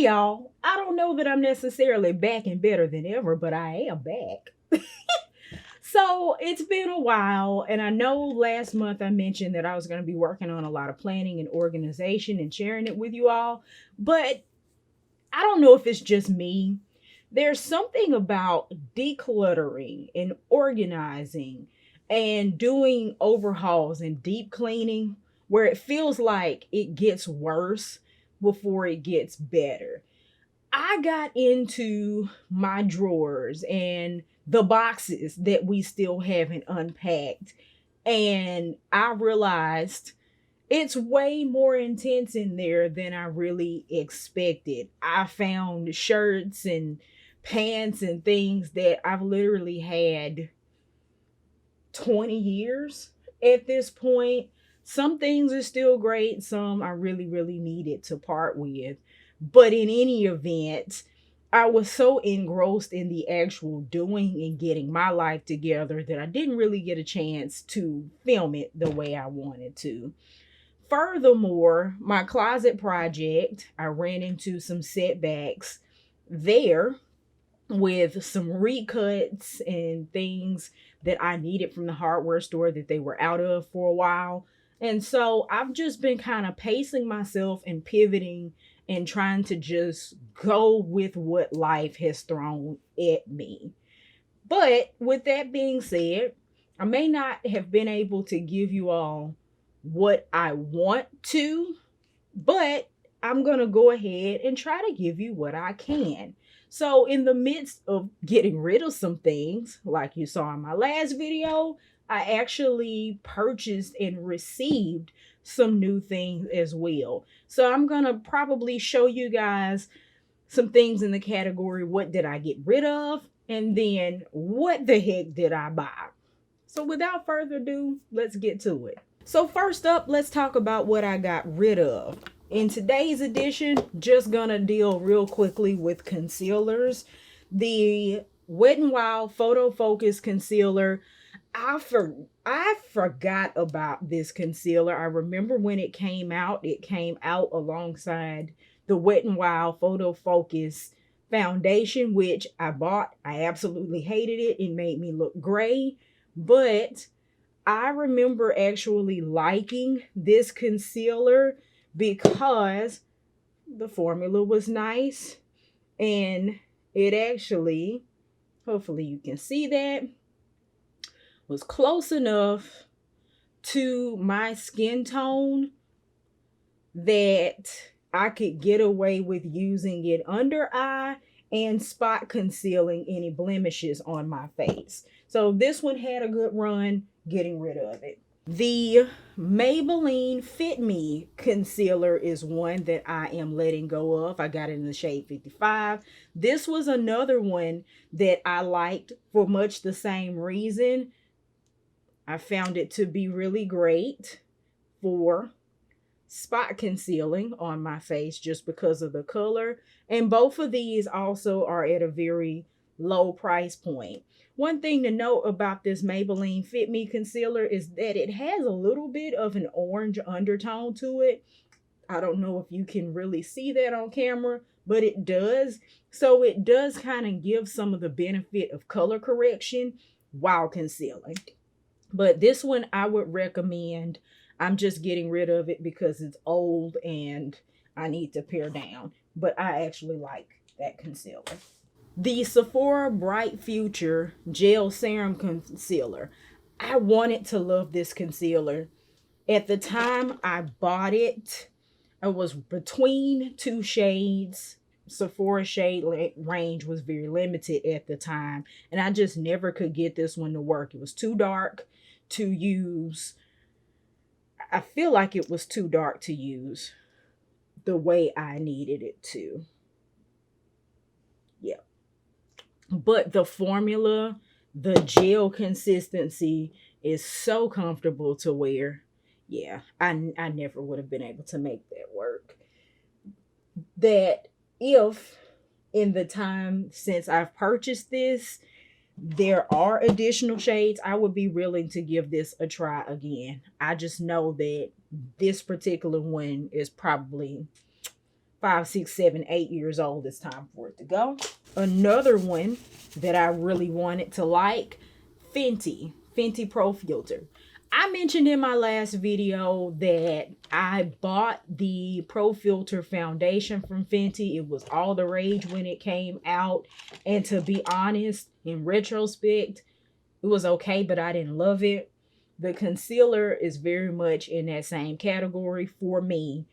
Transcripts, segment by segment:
y'all. I don't know that I'm necessarily back and better than ever, but I am back. So it's been a while, and I know last month I mentioned that I was going to be working on a lot of planning and organization and sharing it with you all, but I don't know if it's just me. There's something about decluttering and organizing and doing overhauls and deep cleaning where it feels like it gets worse before it gets better. I got into my drawers and the boxes that we still haven't unpacked, and I realized it's way more intense in there than I really expected. I found shirts and pants and things that I've literally had 20 years at this point. Some things are still great, some I really, really needed to part with. But in any event, I was so engrossed in the actual doing and getting my life together that I didn't really get a chance to film it the way I wanted to. Furthermore, my closet project, I ran into some setbacks there with some recuts and things that I needed from the hardware store that they were out of for a while. And so I've just been kind of pacing myself and pivoting and trying to just go with what life has thrown at me. But with that being said, I may not have been able to give you all what I want to, but I'm going to go ahead and try to give you what I can. So in the midst of getting rid of some things, like you saw in my last video, I actually purchased and received some new things as well. So I'm going to probably show you guys some things in the category, what did I get rid of? And then what the heck did I buy? So without further ado, let's get to it. So first up, let's talk about what I got rid of. In today's edition, just gonna deal real quickly with concealers. The Wet n Wild Photo Focus Concealer. I forgot about this concealer. I remember when it came out alongside the Wet n Wild Photo Focus foundation, which I bought. I absolutely hated it. It made me look gray, but I remember actually liking this concealer because the formula was nice, and it actually, hopefully you can see that, was close enough to my skin tone that I could get away with using it under eye and spot concealing any blemishes on my face. So this one had a good run getting rid of it. The Maybelline Fit Me concealer is one that I am letting go of. I got it in the shade 55. This was another one that I liked for much the same reason. I found it to be really great for spot concealing on my face just because of the color. And both of these also are at a very low price point. One thing to note about this Maybelline Fit Me concealer is that it has a little bit of an orange undertone to it. I don't know if you can really see that on camera, but it does. So it does kind of give some of the benefit of color correction while concealing. But this one I would recommend. I'm just getting rid of it because it's old and I need to pare down. But I actually like that concealer. The Sephora Bright Future Gel Serum Concealer. I wanted to love this concealer. At the time I bought it, I was between two shades. Sephora shade range was very limited at the time, and I just never could get this one to work. It was too dark to use. I feel like it was too dark to use the way I needed it to. Yeah. But the formula, the gel consistency is so comfortable to wear. Yeah, I never would have been able to make that work. That if in the time since I've purchased this, there are additional shades, I would be willing to give this a try again. I just know that this particular one is probably 5, 6, 7, 8 years old. It's time for it to go. Another one that I really wanted to like, Fenty Pro Filter. I mentioned in my last video that I bought the Pro Filter foundation from Fenty. It was all the rage when it came out. And to be honest, in retrospect, it was okay, but I didn't love it. The concealer is very much in that same category for me.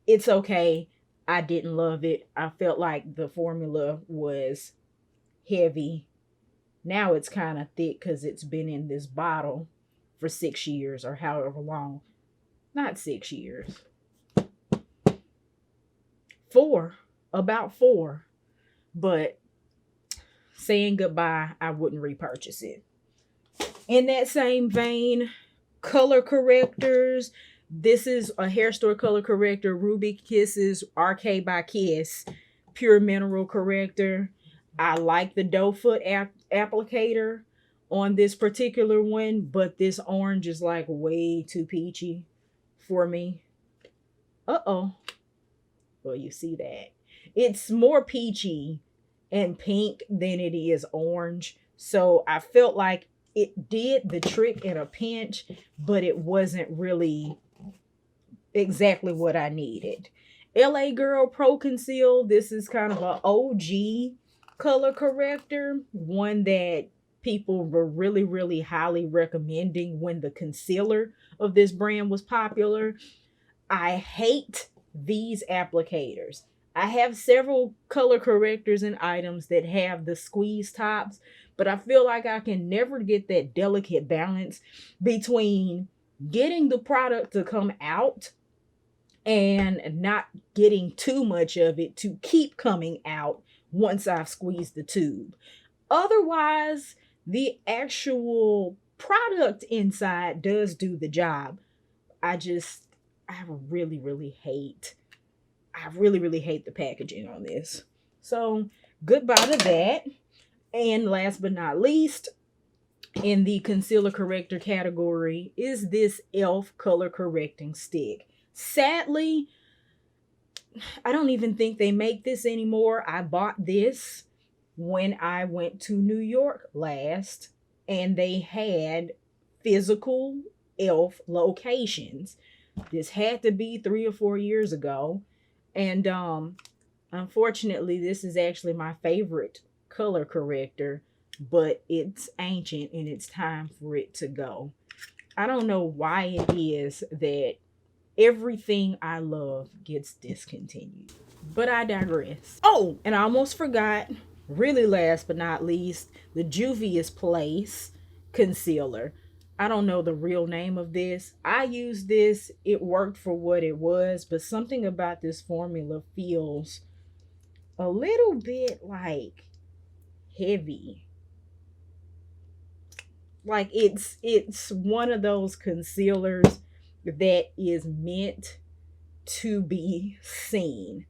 It's okay. I didn't love it. I felt like the formula was heavy. Now it's kind of thick because it's been in this bottle for 6 years or however long. Not 6 years. 4. About 4. But saying goodbye, I wouldn't repurchase it. In that same vein, color correctors. This is a hair store color corrector, Ruby Kisses RK by Kiss Pure Mineral Corrector. I like the doe foot applicator on this particular one, but this orange is like way too peachy for me. Well, you see that. It's more peachy and pink than it is orange. So I felt like it did the trick in a pinch, but it wasn't really exactly what I needed. LA Girl Pro Conceal. This is kind of an OG color corrector. One that people were really, really highly recommending when the concealer of this brand was popular. I hate these applicators. I have several color correctors and items that have the squeeze tops, but I feel like I can never get that delicate balance between getting the product to come out and not getting too much of it to keep coming out once I've squeezed the tube. Otherwise, the actual product inside does do the job. I really, really hate the packaging on this. So goodbye to that. And last but not least, in the concealer corrector category is this e.l.f. color correcting stick. Sadly, I don't even think they make this anymore. I bought this when I went to New York last, and they had physical e.l.f. locations. This had to be 3 or 4 years ago. And unfortunately, this is actually my favorite color corrector, but it's ancient and it's time for it to go. I don't know why it is that everything I love gets discontinued, but I digress. Oh, and I almost forgot, really last but not least, the Juvia's Place concealer. I don't know the real name of this. I used this. It worked for what it was, but something about this formula feels a little bit like heavy. Like it's one of those concealers that is meant to be seen.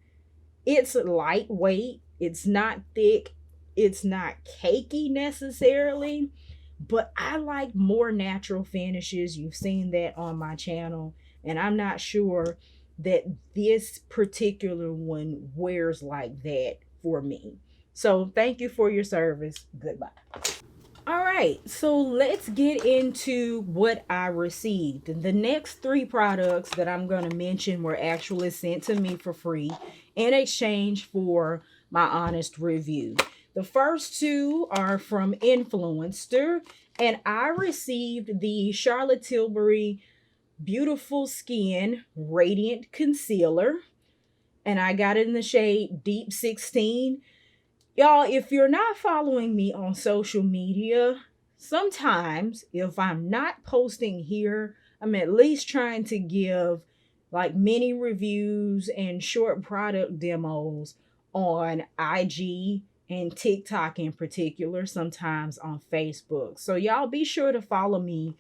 It's lightweight. It's not thick. It's not cakey necessarily. But I like more natural finishes. You've seen that on my channel. And I'm not sure that this particular one wears like that for me. So thank you for your service. Goodbye. All right, so let's get into what I received. The next 3 products that I'm going to mention were actually sent to me for free in exchange for my honest review. The first 2 are from Influenster, and I received the Charlotte Tilbury Beautiful Skin Radiant Concealer, and I got it in the shade Deep 16. Y'all, if you're not following me on social media, sometimes if I'm not posting here, I'm at least trying to give like mini reviews and short product demos on IG and TikTok in particular, sometimes on Facebook. So y'all be sure to follow me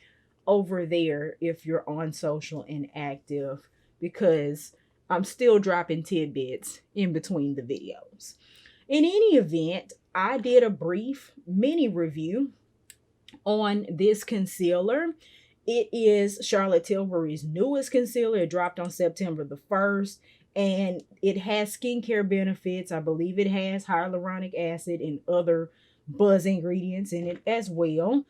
over there if you're on social and active, because I'm still dropping tidbits in between the videos. In any event, I did a brief mini review on this concealer. It is Charlotte Tilbury's newest concealer. It dropped on September the 1st. and it has skincare benefits. I believe it has hyaluronic acid and other buzz ingredients in it as well.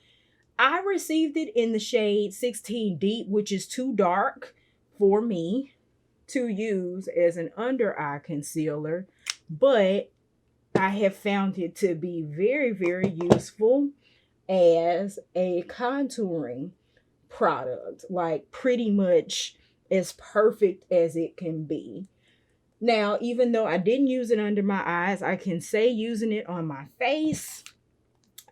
I received it in the shade 16 Deep, which is too dark for me to use as an under eye concealer, but I have found it to be very, very useful as a contouring product, like pretty much as perfect as it can be. Now, even though I didn't use it under my eyes, I can say using it on my face,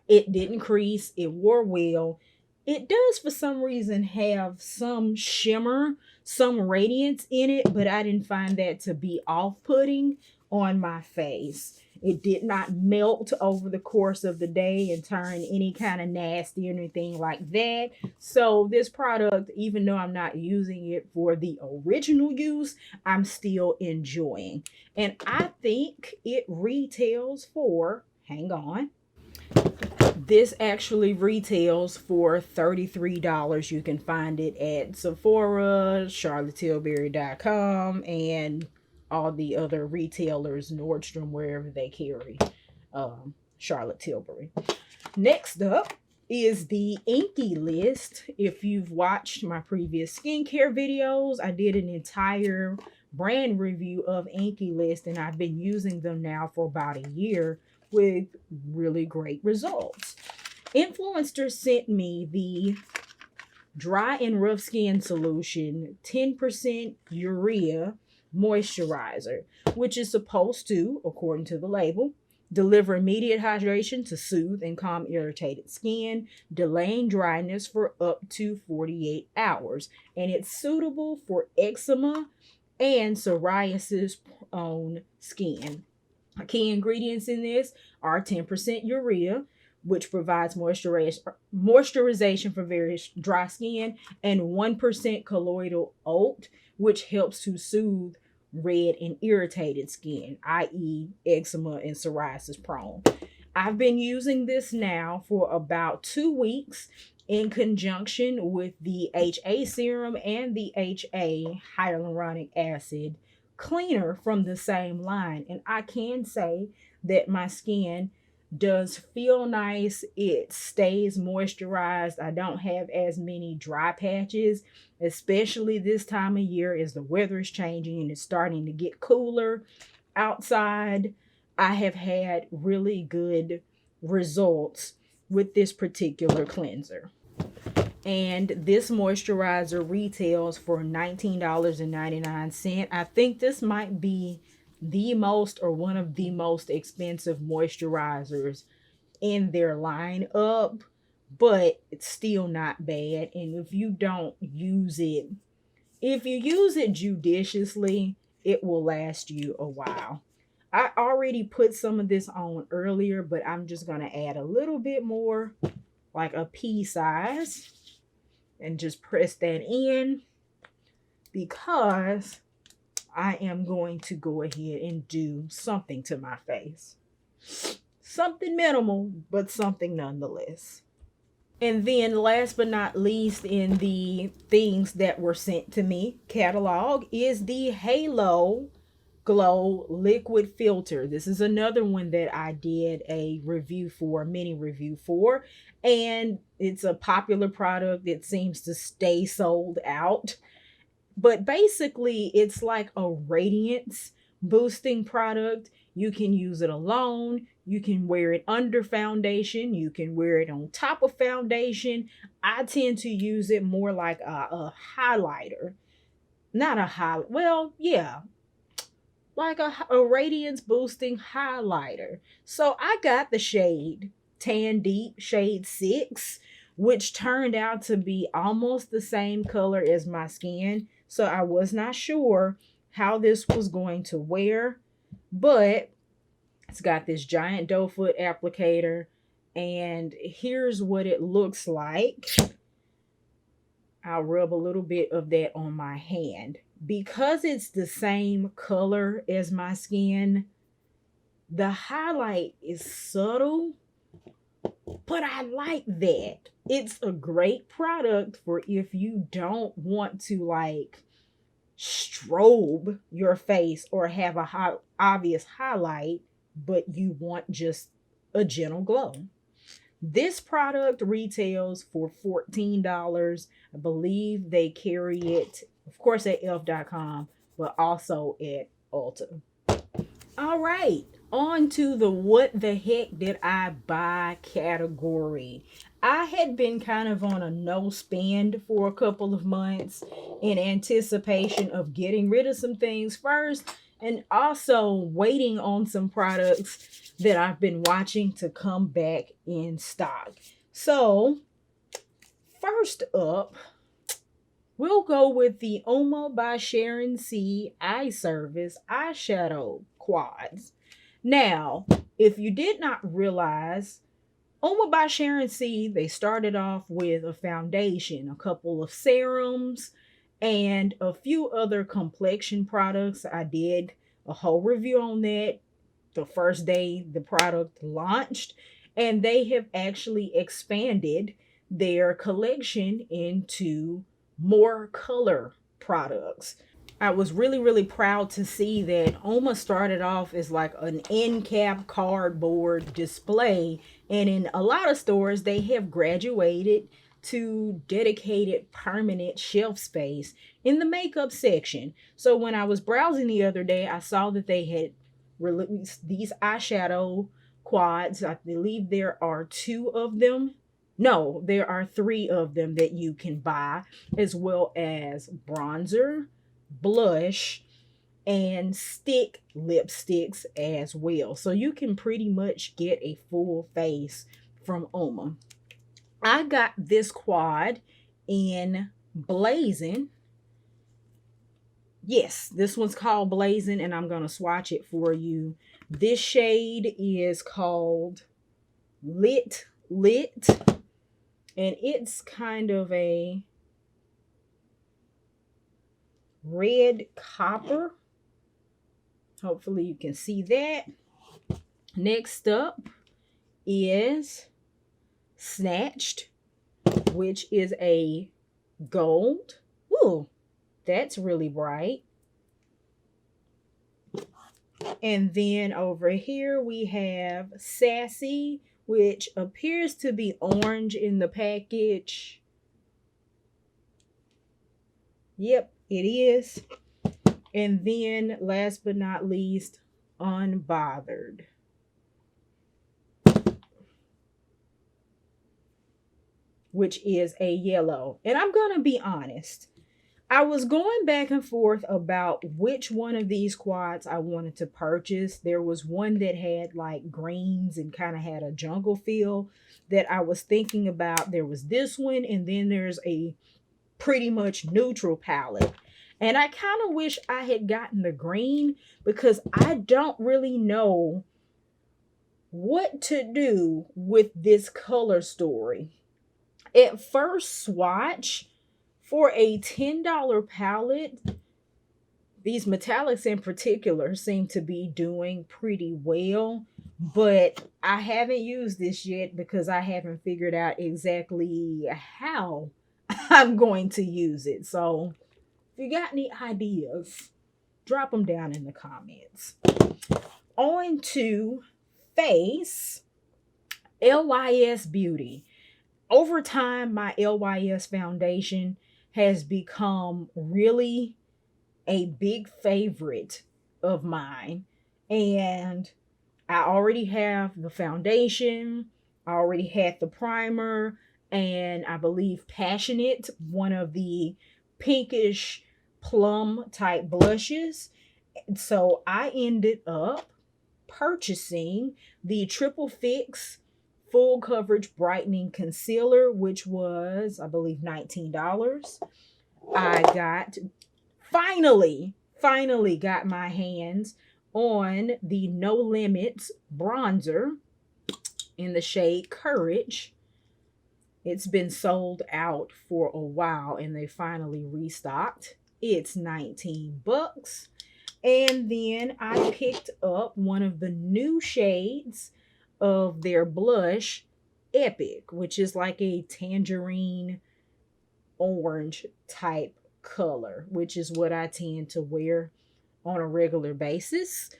it didn't crease, it wore well. It does, for some reason, have some shimmer, some radiance in it, but I didn't find that to be off-putting on my face. It did not melt over the course of the day and turn any kind of nasty or anything like that. So this product, even though I'm not using it for the original use, I'm still enjoying. And I think it retails for, hang on, this actually retails for $33. You can find it at Sephora, charlottetilbury.com, and all the other retailers, Nordstrom, wherever they carry Charlotte Tilbury. Next up is the Inkey list. If you've watched my previous skincare videos, I did an entire brand review of Inkey list, and I've been using them now for about a year with really great results. Influenster sent me the dry and rough skin solution 10% Urea moisturizer, which is supposed to, according to the label, deliver immediate hydration to soothe and calm irritated skin, delaying dryness for up to 48 hours. And it's suitable for eczema and psoriasis prone skin. Key ingredients in this are 10% Urea, which provides moisturization for very dry skin, and 1% colloidal oat, which helps to soothe red and irritated skin, i.e. eczema and psoriasis prone. I've been using this now for about 2 weeks in conjunction with the HA serum and the HA hyaluronic acid cleaner from the same line, and I can say that my skin does feel nice. It stays moisturized. I don't have as many dry patches, especially this time of year as the weather is changing and it's starting to get cooler outside. I have had really good results with this particular cleanser. And this moisturizer retails for $19.99. I think this might be the most or one of the most expensive moisturizers in their lineup, but it's still not bad. And if you don't use it, if you use it judiciously, it will last you a while. I already put some of this on earlier, but I'm just going to add a little bit more, like a pea size, and just press that in because I am going to go ahead and do something to my face. Something minimal, but something nonetheless. And then last but not least in the things that were sent to me catalog is the Halo Glow Liquid Filter. This is another one that I did a review for, mini review for, and it's a popular product that seems to stay sold out. But basically, it's like a radiance boosting product. You can use it alone. You can wear it under foundation. You can wear it on top of foundation. I tend to use it more like a highlighter. Not a highlight. Well, yeah. Like a radiance boosting highlighter. So I got the shade Tan Deep shade 6, which turned out to be almost the same color as my skin. So I was not sure how this was going to wear, but it's got this giant doe foot applicator, and here's what it looks like. I'll rub a little bit of that on my hand. Because it's the same color as my skin, the highlight is subtle, but I like that. It's a great product for if you don't want to like strobe your face or have a obvious highlight, but you want just a gentle glow. This product retails for $14. I believe they carry it, of course, at e.l.f.com, but also at Ulta. All right, on to the what the heck did I buy category. I had been kind of on a no spend for a couple of months in anticipation of getting rid of some things first and also waiting on some products that I've been watching to come back in stock. So, first up, we'll go with the Uoma by Sharon C Eye Service Eyeshadow Quads. Now, if you did not realize, Uoma by Sharon C, they started off with a foundation, a couple of serums, and a few other complexion products. I did a whole review on that the first day the product launched, and they have actually expanded their collection into more color products. I was really proud to see that Uoma started off as like an end cap cardboard display, and in a lot of stores they have graduated to dedicated permanent shelf space in the makeup section. So when I was browsing the other day, I saw that they had released these eyeshadow quads. I believe there are 2 of them. No, there are 3 of them that you can buy, as well as bronzer, blush, and stick lipsticks as well. So you can pretty much get a full face from Uoma. I got this quad in Blazing. Yes, this one's called Blazing, and I'm going to swatch it for you. This shade is called Lit, and it's kind of a red copper. Hopefully you can see that. Next up is Snatched, which is a gold. Ooh, that's really bright. And then over here we have Sassy, which appears to be orange in the package. Yep, it is. And then last but not least, Unbothered, which is a yellow. And I'm going to be honest, I was going back and forth about which one of these quads I wanted to purchase. There was one that had like greens and kind of had a jungle feel that I was thinking about. There was this one, and then there's a pretty much neutral palette. And I kind of wish I had gotten the green because I don't really know what to do with this color story. At first swatch, for a $10 palette, these metallics in particular seem to be doing pretty well, but I haven't used this yet because I haven't figured out exactly how I'm going to use it. So if you got any ideas, drop them down in the comments. On to Face, LYS Beauty. Over time, my LYS foundation has become really a big favorite of mine. And I already have the foundation, I already had the primer, and I believe Passionate, one of the pinkish plum type blushes. So I ended up purchasing the Triple Fix Full Coverage Brightening Concealer, which was, I believe, $19. I got, finally got my hands on the No Limits bronzer in the shade Courage. It's been sold out for a while and they finally restocked. It's 19 bucks. And then I picked up one of the new shades of their blush, Epic, which is like a tangerine orange type color, which is what I tend to wear on a regular basis.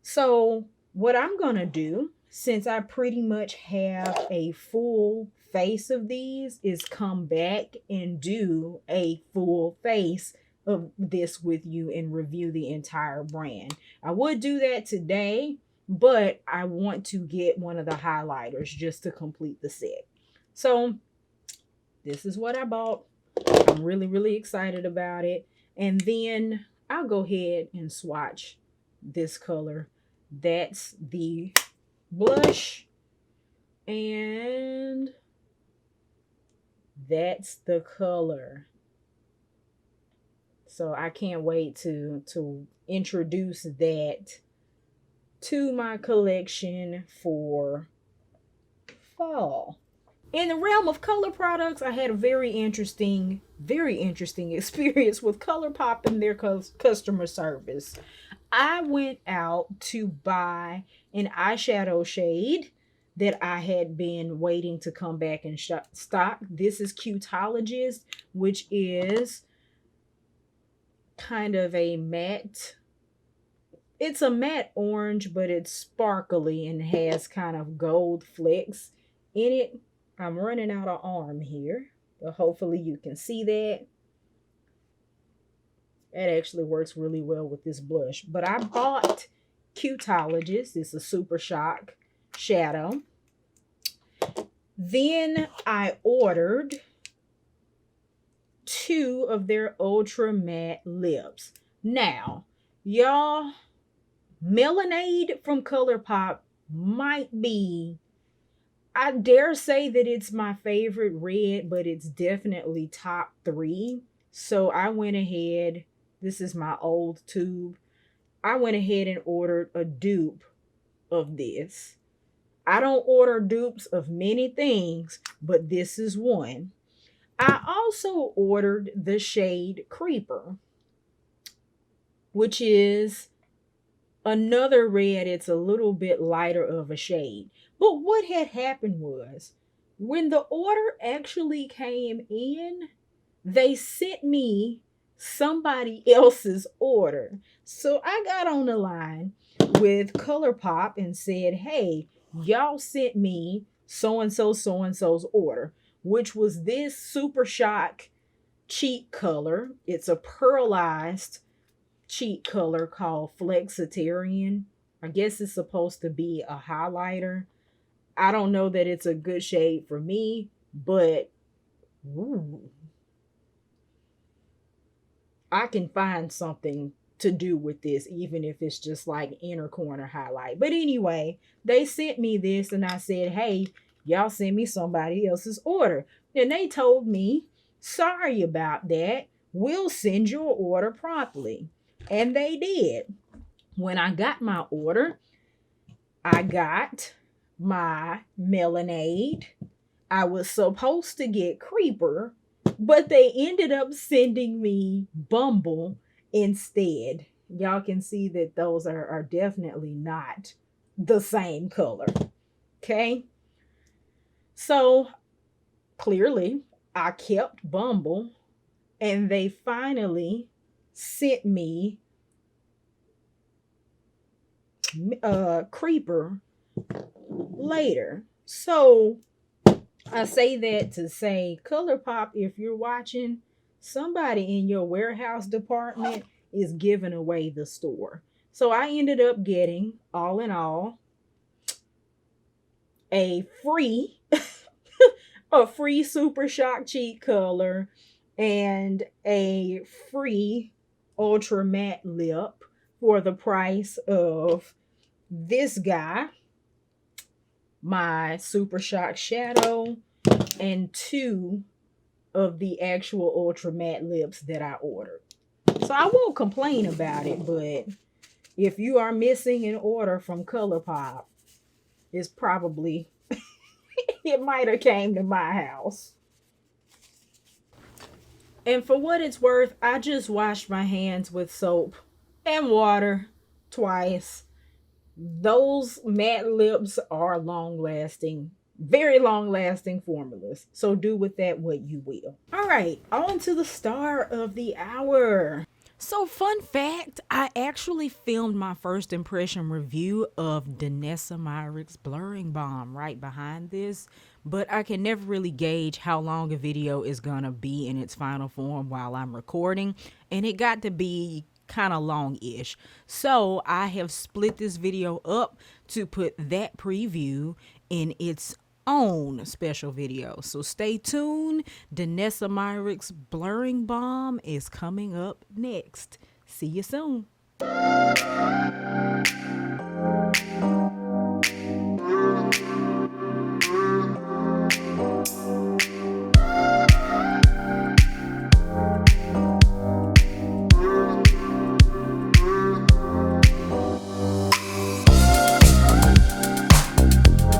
So what I'm going to do, since I pretty much have a full face of these, is come back and do a full face of this with you and review the entire brand. I would do that today, but I want to get one of the highlighters just to complete the set. So this is what I bought. I'm really, really excited about it. And then I'll go ahead and swatch this color. That's the blush. And that's the color. So I can't wait to introduce that to my collection for fall. In the realm of color products, I had a very interesting experience with ColourPop and their customer service. I went out to buy an eyeshadow shade that I had been waiting to come back in stock. This is Cutologist, which is kind of a matte. It's a matte orange, but it's sparkly and has kind of gold flecks in it. I'm running out of arm here, but hopefully you can see that. That actually works really well with this blush. But I bought Cutologist. It's a Super Shock shadow. Then I ordered 2 of their Ultra Matte lips. Now, y'all, Melonade from ColourPop might be, I dare say that it's my favorite red, but it's definitely top 3. So I went ahead, this is my old tube. I went ahead and ordered a dupe of this. I don't order dupes of many things, but this is one. I also ordered the shade Creeper, which is another red. It's a little bit lighter of a shade. But what had happened was, when the order actually came in, they sent me somebody else's order. So I got on the line with ColourPop and said, hey, y'all sent me so-and-so's order, which was this Super Shock cheek color. It's a pearlized cheek color called Flexitarian. I guess it's supposed to be a highlighter. I don't know that it's a good shade for me, but ooh, I can find something to do with this, even if it's just like inner corner highlight. But anyway, they sent me this and I said, hey, y'all send me somebody else's order. And they told me, sorry about that. We'll send your order promptly. And they did. When I got my order, I got my Melonade. I was supposed to get Creeper, but they ended up sending me Bumble instead. Y'all can see that those are definitely not the same color. Okay? So clearly I kept Bumble and they finally sent me Creeper later. So I say that to say, ColourPop, if you're watching, somebody in your warehouse department is giving away the store. So I ended up getting, all in all, a free Super Shock cheek color and a free Ultra Matte lip for the price of this guy, my Super Shock shadow, and 2 of the actual Ultra Matte lips that I ordered. So I won't complain about it, but if you are missing an order from ColourPop, it's probably it might have came to my house. And for what it's worth, I just washed my hands with soap and water twice. Those matte lips are long lasting. Very long lasting formulas. So do with that what you will. All right, on to the star of the hour. So, fun fact, I actually filmed my first impression review of Danessa Myricks Blurring Balm right behind this, but I can never really gauge how long a video is gonna be in its final form while I'm recording, and it got to be kind of long-ish. So I have split this video up to put that preview in its own special video. So stay tuned. Danessa Myricks Blurring Balm is coming up next. See you soon.